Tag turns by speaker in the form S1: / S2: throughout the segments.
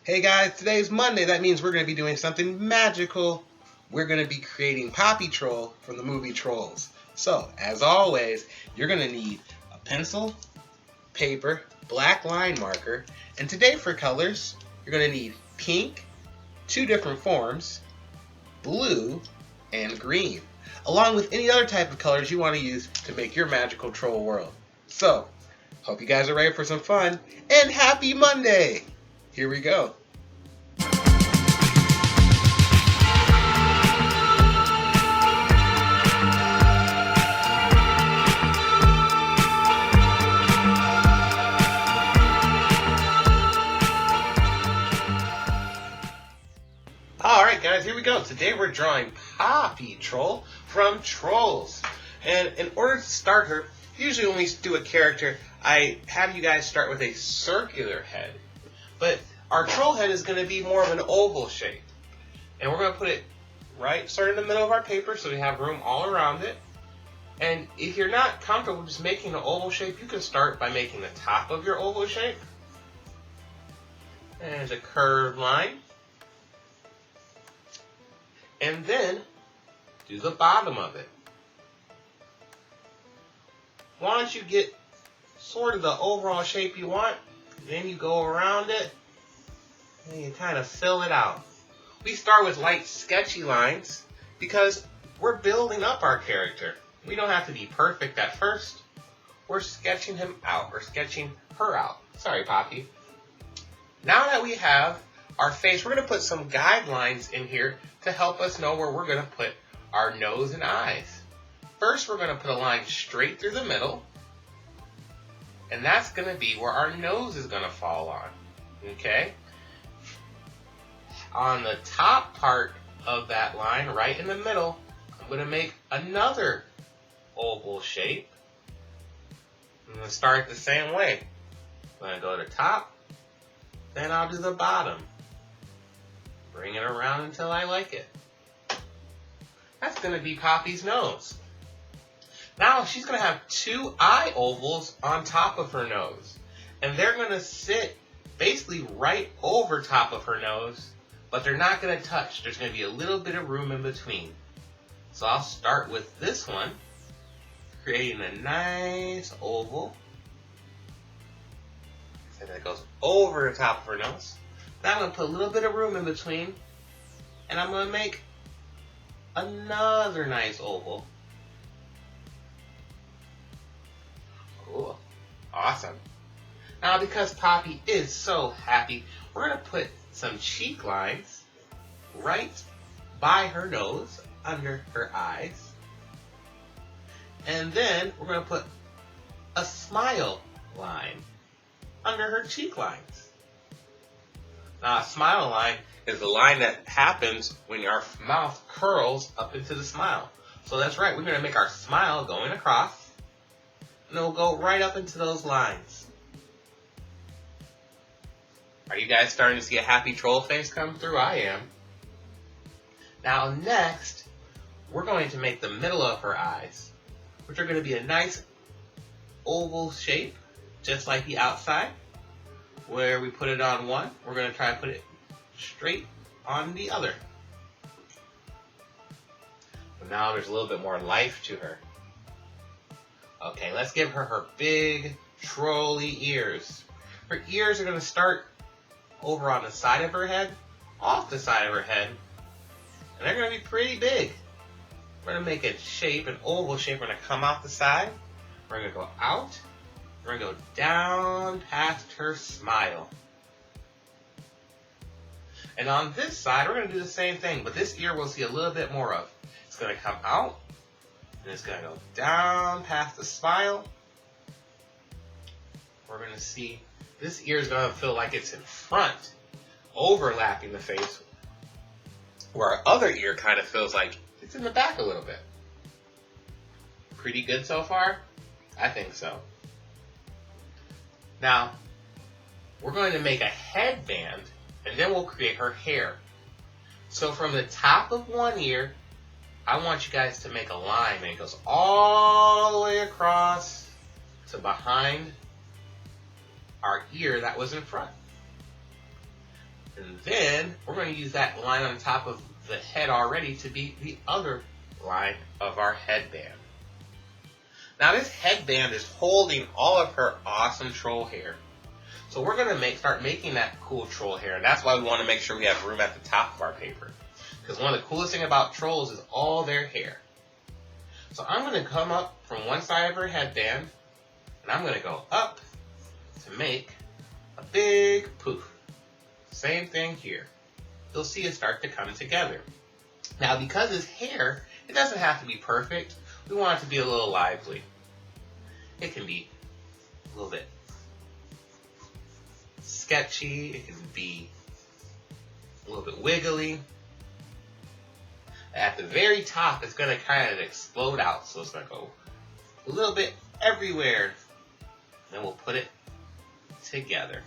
S1: Hey guys, today's Monday. That means we're going to be doing something magical. We're going to be creating Poppy Troll from the movie Trolls. So, as always, you're going to need a pencil, paper, black line marker, and today for colors, you're going to need pink, 2 different forms, blue, and green, along with any other type of colors you want to use to make your magical troll world. So, hope you guys are ready for some fun, and happy Monday! Here we go. Alright guys, here we go. Today we're drawing Poppy Troll from Trolls. And in order to start her, usually when we do a character, I have you guys start with a circular head. But our troll head is going to be more of an oval shape. And we're going to put it right sort of in the middle of our paper so we have room all around it. And if you're not comfortable just making an oval shape, you can start by making the top of your oval shape. And a curved line. And then do the bottom of it. Once you get sort of the overall shape you want, then you go around it and you kind of fill it out. We start with light sketchy lines because we're building up our character. We don't have to be perfect at first. We're sketching him out. We're sketching her out. Sorry, Poppy. Now that we have our face, we're going to put some guidelines in here to help us know where we're going to put our nose and eyes. First, we're going to put a line straight through the middle. And that's going to be where our nose is going to fall on. Okay? On the top part of that line, right in the middle, I'm going to make another oval shape. I'm going to start the same way. I'm going to go to the top, then I'll do the bottom. Bring it around until I like it. That's going to be Poppy's nose. Now she's going to have 2 eye ovals on top of her nose. And they're going to sit basically right over top of her nose, but they're not going to touch. There's going to be a little bit of room in between. So I'll start with this one, creating a nice oval. So that goes over the top of her nose. Now I'm going to put a little bit of room in between, and I'm going to make another nice oval. Cool. Awesome. Now because Poppy is so happy, we're going to put some cheek lines right by her nose, under her eyes. And then we're going to put a smile line under her cheek lines. Now a smile line is the line that happens when our mouth curls up into the smile. So that's right, we're going to make our smile going across. And it'll go right up into those lines. Are you guys starting to see a happy troll face come through? I am. Now next, we're going to make the middle of her eyes, which are going to be a nice oval shape, just like the outside. Where we put it on one, we're going to try to put it straight on the other. But now there's a little bit more life to her. Okay, let's give her her big trolley ears. Her ears are going to start over on the side of her head, off the side of her head, and they're going to be pretty big. We're going to make a shape, an oval shape. We're going to come off the side. We're going to go out. We're going to go down past her smile. And on this side, we're going to do the same thing, but this ear we'll see a little bit more of. It's going to come out. And it's going to go down past the smile. We're going to see this ear is going to feel like it's in front, overlapping the face, where our other ear kind of feels like it's in the back a little bit. Pretty good so far? I think so. Now, we're going to make a headband, and then we'll create her hair. So from the top of one ear, I want you guys to make a line, and it goes all the way across to behind our ear that was in front. And then we're going to use that line on top of the head already to be the other line of our headband. Now this headband is holding all of her awesome troll hair. So we're going to start making that cool troll hair. And that's why we want to make sure we have room at the top of our paper. Because one of the coolest things about trolls is all their hair. So I'm going to come up from one side of her headband, and I'm going to go up to make a big poof. Same thing here. You'll see it start to come together. Now because it's hair, it doesn't have to be perfect. We want it to be a little lively. It can be a little bit sketchy. It can be a little bit wiggly. At the very top, it's going to kind of explode out. So it's going to go a little bit everywhere. Then we'll put it together.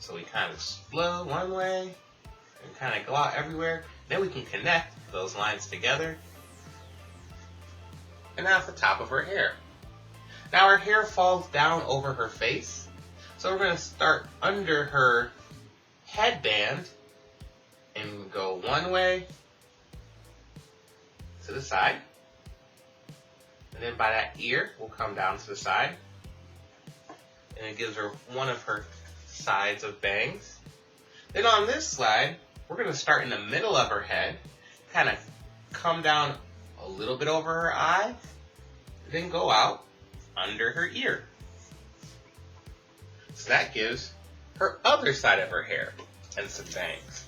S1: So we kind of explode one way and kind of go out everywhere. Then we can connect those lines together. And now it's the top of her hair. Now her hair falls down over her face. So we're going to start under her headband and go one way to the side. And then by that ear, we'll come down to the side. And it gives her one of her sides of bangs. Then on this slide, we're going to start in the middle of her head, kind of come down a little bit over her eye, then go out under her ear. So that gives her other side of her hair and some bangs.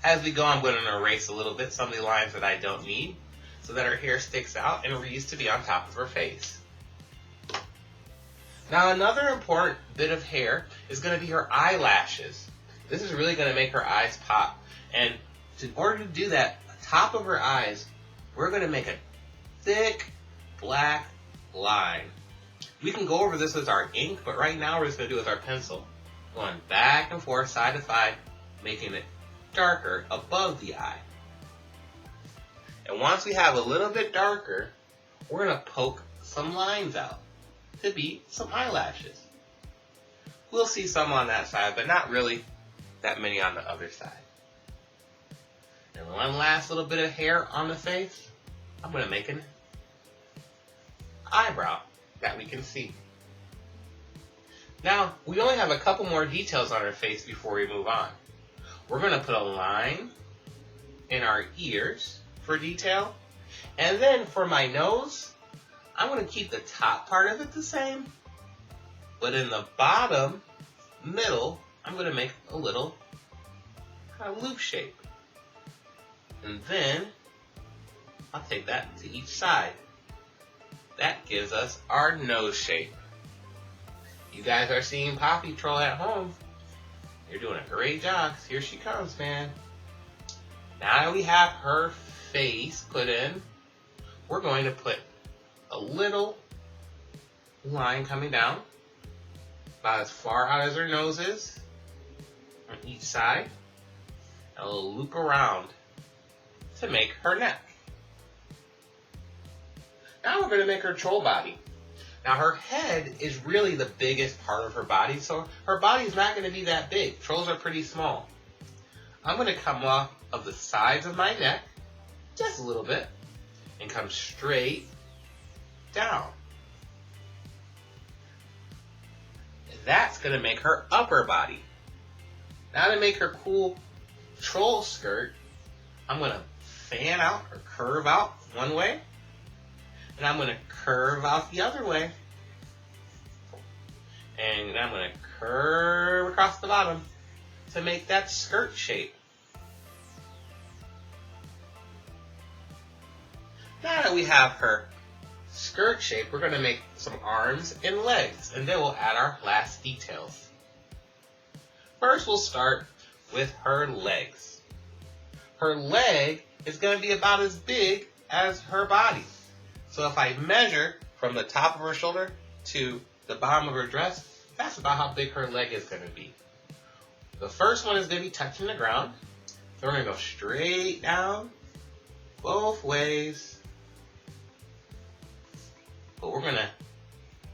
S1: As we go, I'm going to erase a little bit some of the lines that I don't need so that her hair sticks out and needs to be on top of her face. Now another important bit of hair is going to be her eyelashes. This is really going to make her eyes pop. And in order to do that, top of her eyes, we're going to make a thick black line. We can go over this with our ink, but right now we're just going to do it with our pencil. Going back and forth, side to side, making it darker above the eye. And once we have a little bit darker, we're going to poke some lines out to be some eyelashes. We'll see some on that side, but not really that many on the other side. And one last little bit of hair on the face. I'm going to make an eyebrow that we can see. Now, we only have a couple more details on our face before we move on. We're going to put a line in our ears for detail. And then for my nose, I'm going to keep the top part of it the same. But in the bottom, middle, I'm going to make a little kind of loop shape. And then I'll take that to each side. That gives us our nose shape. You guys are seeing Poppy Troll at home. You're doing a great job. Here she comes, man. Now that we have her face put in, we're going to put a little line coming down, about as far out as her nose is, on each side, and a little loop around to make her neck. Now we're going to make her troll body. Now her head is really the biggest part of her body, so her body is not going to be that big. Trolls are pretty small. I'm going to come off of the sides of my neck, just a little bit, and come straight down. That's going to make her upper body. Now to make her cool troll skirt, I'm going to fan out or curve out one way, and I'm going to curve out the other way. And I'm going to curve across the bottom to make that skirt shape. Now that we have her skirt shape, we're going to make some arms and legs, and then we'll add our last details. First, we'll start with her legs. Her leg is going to be about as big as her body. So if I measure from the top of her shoulder to the bottom of her dress, that's about how big her leg is going to be. The first one is going to be touching the ground. So we're going to go straight down, both ways. But we're going to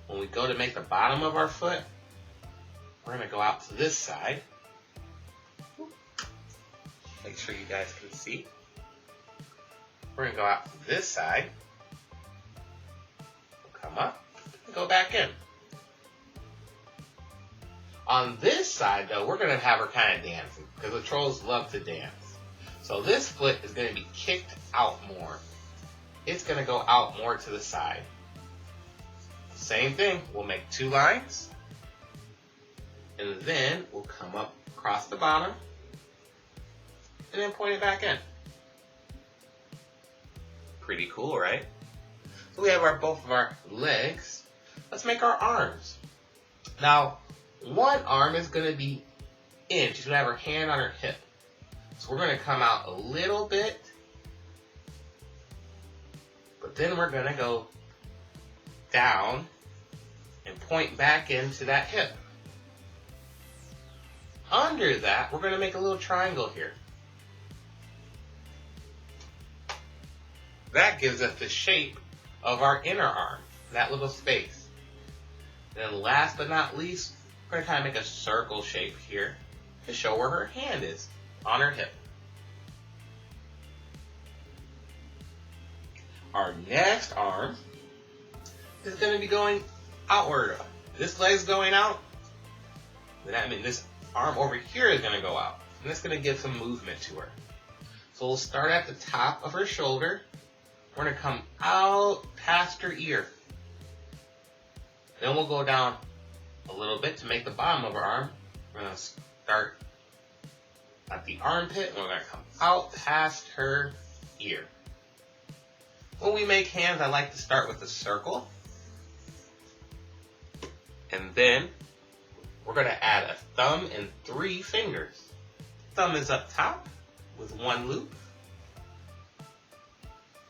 S1: when we go to make the bottom of our foot, we're going to go out to this side. Make sure you guys can see. We're going to go out to this side. We'll come up and go back in. On this side, though, we're going to have her kind of dancing because the trolls love to dance. So this foot is going to be kicked out more. It's going to go out more to the side. Same thing. We'll make 2 lines. And then we'll come up across the bottom. And then point it back in. Pretty cool, right? So we have both of our legs. Let's make our arms. Now, one arm is going to be in. She's going to have her hand on her hip. So we're going to come out a little bit. But then we're going to go down and point back into that hip. Under that, we're going to make a little triangle here. That gives us the shape of our inner arm, that little space. Then last but not least, we're going to kind of make a circle shape here to show where her hand is on her hip. Our next arm is going to be going outward. This leg's going out. That means this arm over here is going to go out. And it's going to give some movement to her. So we'll start at the top of her shoulder. We're going to come out past her ear. Then we'll go down a little bit to make the bottom of her arm. We're going to start at the armpit, and we're going to come out past her ear. When we make hands, I like to start with a circle. And then we're going to add a thumb and 3 fingers. Thumb is up top with 1 loop.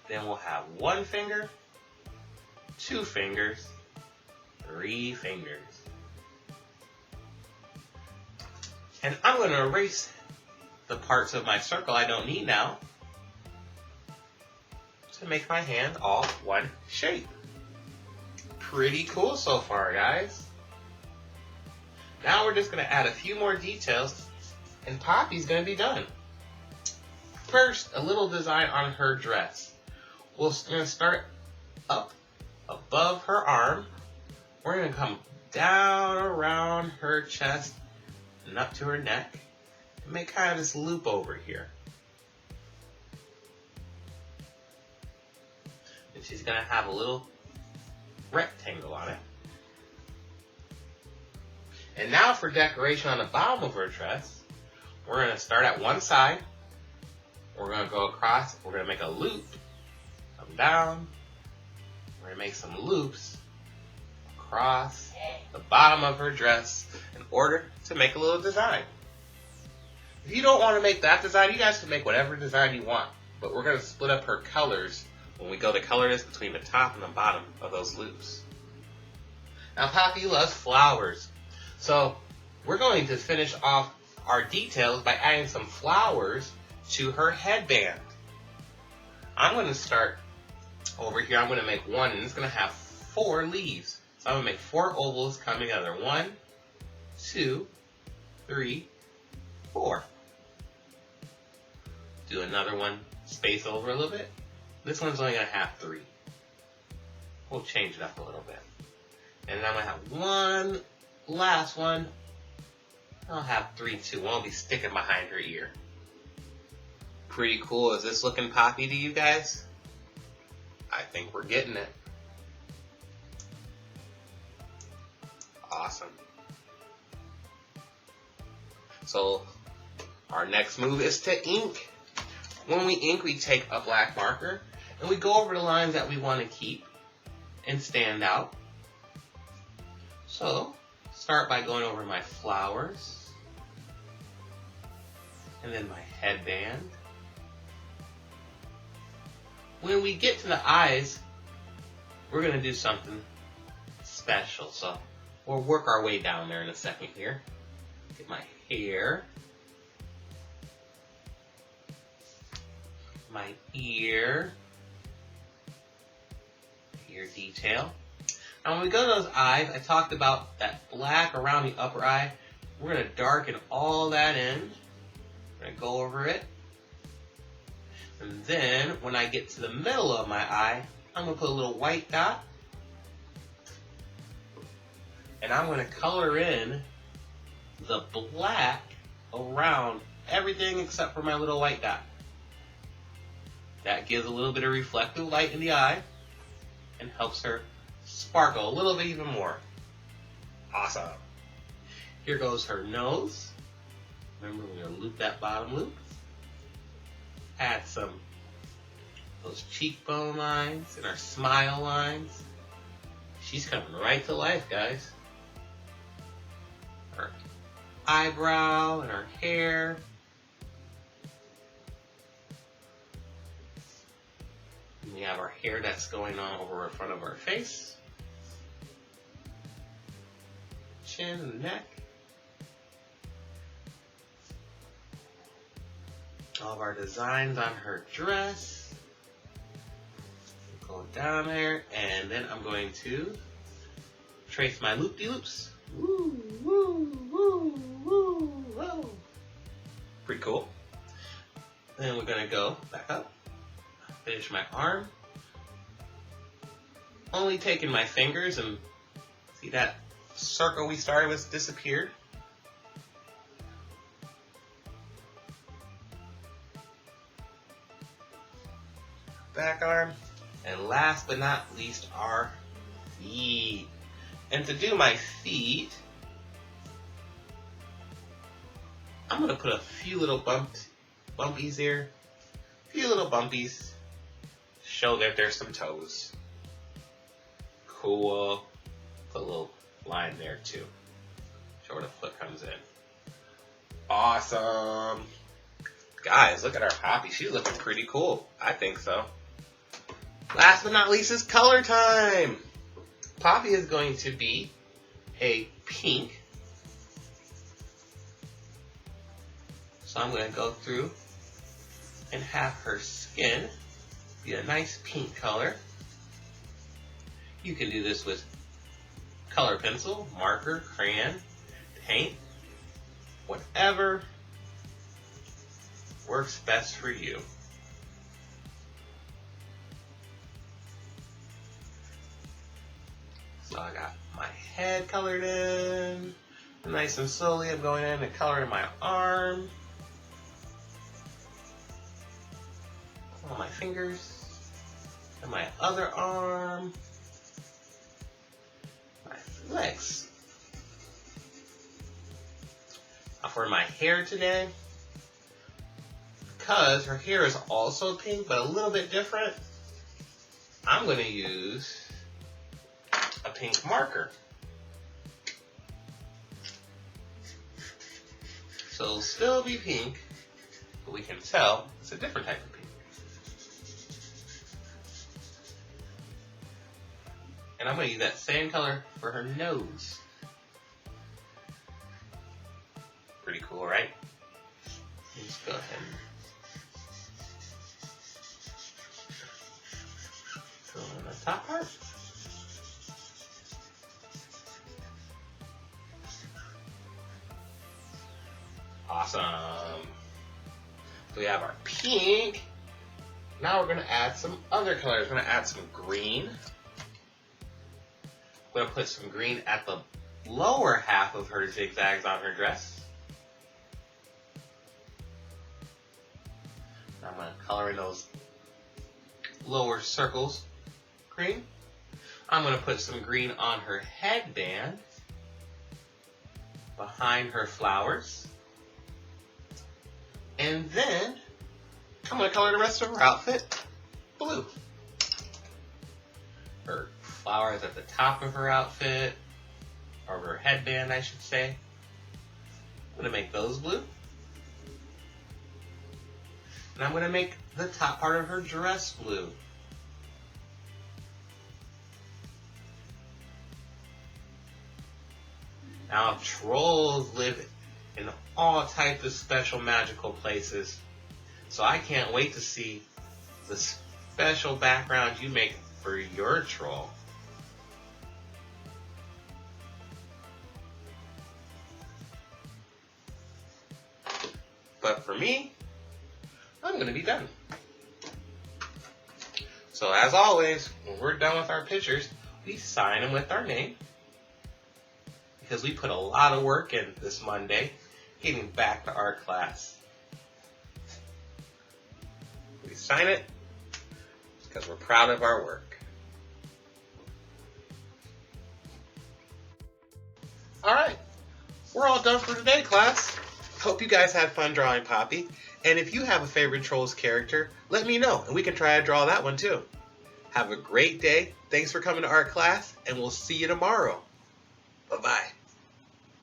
S1: Then we'll have 1 finger, 2 fingers, 3 fingers. And I'm going to erase the parts of my circle I don't need now to make my hand all one shape. Pretty cool so far, guys. Now we're just going to add a few more details and Poppy's going to be done. First, a little design on her dress. We're going to start up above her arm. We're going to come down around her chest and up to her neck and make kind of this loop over here. And she's going to have a little rectangle on it. And now for decoration on the bottom of her dress, we're going to start at one side. We're going to go across. We're going to make a loop. Come down. We're going to make some loops across the bottom of her dress in order to make a little design. If you don't want to make that design, you guys can make whatever design you want. But we're going to split up her colors when we go to color this between the top and the bottom of those loops. Now Poppy loves flowers. So we're going to finish off our details by adding some flowers to her headband. I'm going to start over here. I'm going to make one, and it's going to have 4 leaves. So I'm going to make 4 ovals coming together. 1, 2, 3, 4. Do another one, space over a little bit. This one's only going to have 3. We'll change it up a little bit. And then I'm going to have one last one. I'll have 3 too. One will be sticking behind her ear. Pretty cool. Is this looking Poppy to you guys? I think we're getting it. Awesome. So our next move is to ink. When we ink, we take a black marker and we go over the lines that we want to keep and stand out. So start by going over my flowers and then my headband. When we get to the eyes, we're going to do something special. So we'll work our way down there in a second here. Get my hair, my ear detail. Now when we go to those eyes, I talked about that black around the upper eye. We're going to darken all that in. I'm going to go over it. And then when I get to the middle of my eye, I'm going to put a little white dot. And I'm going to color in the black around everything except for my little white dot. That gives a little bit of reflective light in the eye and helps her sparkle a little bit even more. Awesome. Here goes her nose. Remember, we're going to loop that bottom loop. Add some those cheekbone lines and our smile lines. She's coming right to life, guys. Her eyebrow and her hair. And we have our hair that's going on over in front of our face. Chin and neck. All of our designs on her dress. Go down there, and then I'm going to trace my loop-de-loops. Woo, woo, woo, woo, woo. Pretty cool. Then we're going to go back up, finish my arm. Only taking my fingers, and see that circle we started with disappeared. Back arm. And last but not least, our feet. And to do my feet, I'm going to put a few little bumpies here. A few little bumpies. Show that there's some toes. Cool. Put a little line there too. Show where the foot comes in. Awesome. Guys, look at our Poppy. She's looking pretty cool. I think so. Last but not least is color time. Poppy is going to be a pink. So I'm going to go through and have her skin be a nice pink color. You can do this with color pencil, marker, crayon, paint, whatever works best for you. So I got my head colored in. Nice and slowly I'm going in and coloring my arm. On my fingers. And my other arm. My legs. Now for my hair today, because her hair is also pink but a little bit different, I'm going to use a pink marker. So it'll still be pink, but we can tell it's a different type of pink. And I'm going to use that same color for her nose. Pretty cool, right? Let's go ahead and fill in the top part. Awesome. So we have our pink. Now we're going to add some other colors. We're going to add some green. I'm going to put some green at the lower half of her zigzags on her dress. I'm going to color in those lower circles green. I'm going to put some green on her headband behind her flowers. And then I'm going to color the rest of her outfit blue. Her flowers at the top of her outfit, or her headband, I should say. I'm going to make those blue. And I'm going to make the top part of her dress blue. Now, trolls live in all types of special magical places. So I can't wait to see the special background you make for your troll. But for me, I'm going to be done. So as always, when we're done with our pictures, we sign them with our name. Because we put a lot of work in this Monday, getting back to art class. We sign it because we're proud of our work. Alright, we're all done for today, class. Hope you guys had fun drawing Poppy. And if you have a favorite Trolls character, let me know and we can try to draw that one too. Have a great day. Thanks for coming to art class, and we'll see you tomorrow. Bye-bye.